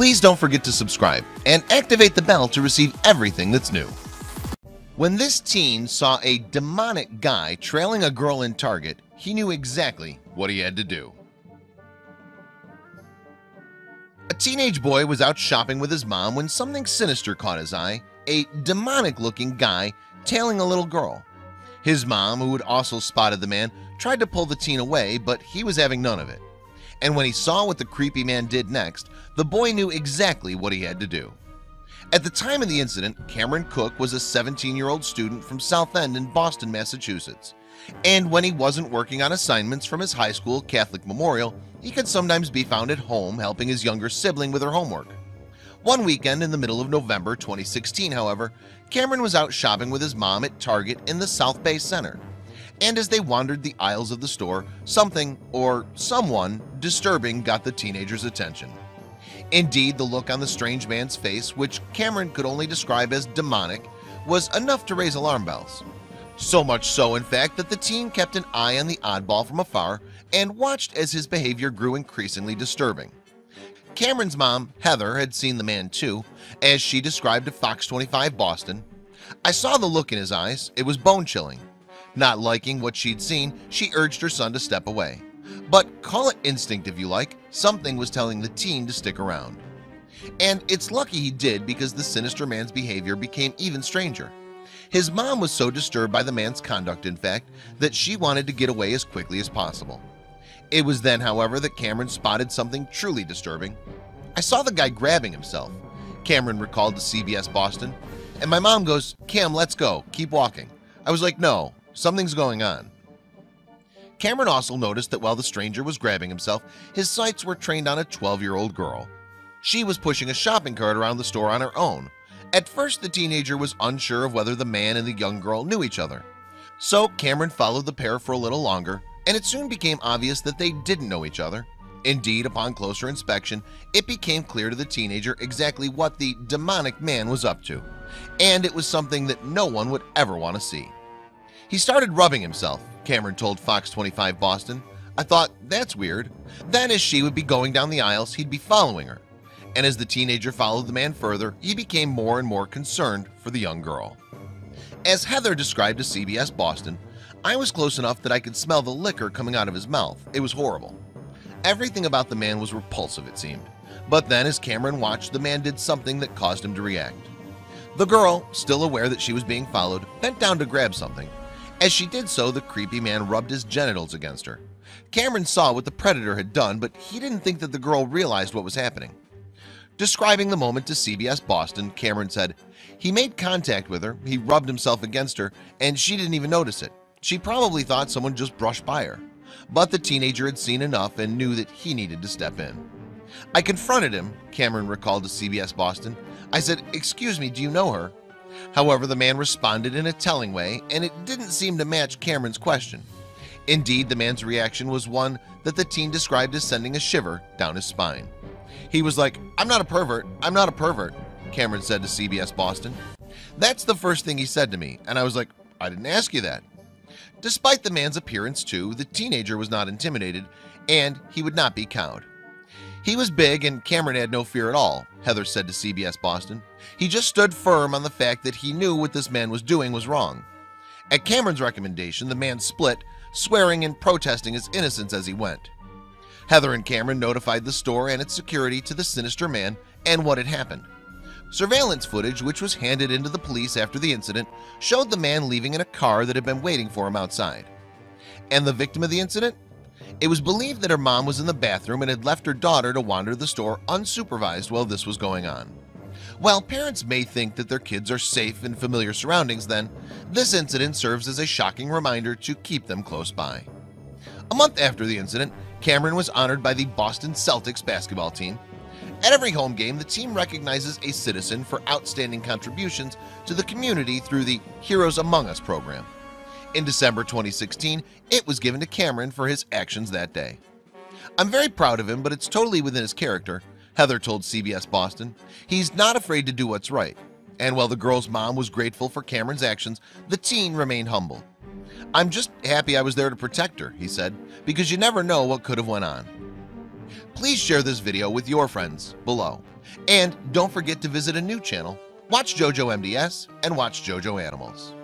Please don't forget to subscribe and activate the bell to receive everything that's new. When this teen saw a demonic guy trailing a girl in Target, he knew exactly what he had to do. A teenage boy was out shopping with his mom when something sinister caught his eye, a demonic-looking guy tailing a little girl. His mom, who had also spotted the man, tried to pull the teen away, but he was having none of it. And when he saw what the creepy man did next, the boy knew exactly what he had to do. At the time of the incident, Cameron Cook was a 17-year-old student from South End in Boston, Massachusetts. And when he wasn't working on assignments from his high school Catholic memorial, he could sometimes be found at home helping his younger sibling with her homework. One weekend in the middle of November 2016, however, Cameron was out shopping with his mom at Target in the South Bay Center. And as they wandered the aisles of the store, something or someone disturbing got the teenager's attention. Indeed, the look on the strange man's face, which Cameron could only describe as demonic, was enough to raise alarm bells. So much so, in fact, that the teen kept an eye on the oddball from afar and watched as his behavior grew increasingly disturbing. Cameron's mom, Heather, had seen the man too, as she described to Fox 25 Boston. "I saw the look in his eyes. It was bone-chilling." Not liking what she'd seen, she urged her son to step away. But call it instinct if you like, something was telling the teen to stick around. And it's lucky he did, because the sinister man's behavior became even stranger. His mom was so disturbed by the man's conduct, in fact, that she wanted to get away as quickly as possible. It was then, however, that Cameron spotted something truly disturbing. "I saw the guy grabbing himself," Cameron recalled to CBS Boston, "and my mom goes, 'Cam, let's go, keep walking.' I was like, 'No, something's going on.'" Cameron also noticed that while the stranger was grabbing himself, his sights were trained on a 12-year-old girl. She was pushing a shopping cart around the store on her own. At first, the teenager was unsure of whether the man and the young girl knew each other. So Cameron followed the pair for a little longer, and it soon became obvious that they didn't know each other. Indeed, upon closer inspection, it became clear to the teenager exactly what the demonic man was up to, and it was something that no one would ever want to see. "He started rubbing himself," Cameron told Fox 25 Boston. "I thought, that's weird." Then as she would be going down the aisles, he'd be following her. And as the teenager followed the man further, he became more and more concerned for the young girl. As Heather described to CBS Boston, "I was close enough that I could smell the liquor coming out of his mouth. It was horrible." Everything about the man was repulsive, it seemed. But then as Cameron watched, the man did something that caused him to react. The girl, still aware that she was being followed, bent down to grab something. As she did so, the creepy man rubbed his genitals against her. Cameron saw what the predator had done, but he didn't think that the girl realized what was happening. Describing the moment to CBS Boston, Cameron said, "He made contact with her, he rubbed himself against her, and she didn't even notice it. She probably thought someone just brushed by her." But the teenager had seen enough and knew that he needed to step in. "I confronted him," Cameron recalled to CBS Boston. "I said, 'Excuse me, do you know her?' However, the man responded in a telling way, and it didn't seem to match Cameron's question. Indeed, the man's reaction was one that the teen described as sending a shiver down his spine. He was like, "I'm not a pervert, I'm not a pervert," Cameron said to CBS Boston. "That's the first thing he said to me, and I was like, I didn't ask you that." Despite the man's appearance too, the teenager was not intimidated, and he would not be cowed. "He was big and Cameron had no fear at all," Heather said to CBS Boston. "He just stood firm on the fact that he knew what this man was doing was wrong." At Cameron's recommendation, the man split, swearing and protesting his innocence as he went. Heather and Cameron notified the store and its security to the sinister man and what had happened. Surveillance footage, which was handed into the police after the incident, showed the man leaving in a car that had been waiting for him outside. And the victim of the incident? It was believed that her mom was in the bathroom and had left her daughter to wander the store unsupervised while this was going on. While parents may think that their kids are safe in familiar surroundings, then, this incident serves as a shocking reminder to keep them close by. A month after the incident, Cameron was honored by the Boston Celtics basketball team. At every home game, the team recognizes a citizen for outstanding contributions to the community through the Heroes Among Us program. In December 2016, it was given to Cameron for his actions that day. "I'm very proud of him, but it's totally within his character," Heather told CBS Boston. "He's not afraid to do what's right." And while the girl's mom was grateful for Cameron's actions, the teen remained humble. "I'm just happy I was there to protect her," he said, "because you never know what could have went on." Please share this video with your friends below. And don't forget to visit a new channel, Watch JoJo MDS and Watch JoJo Animals.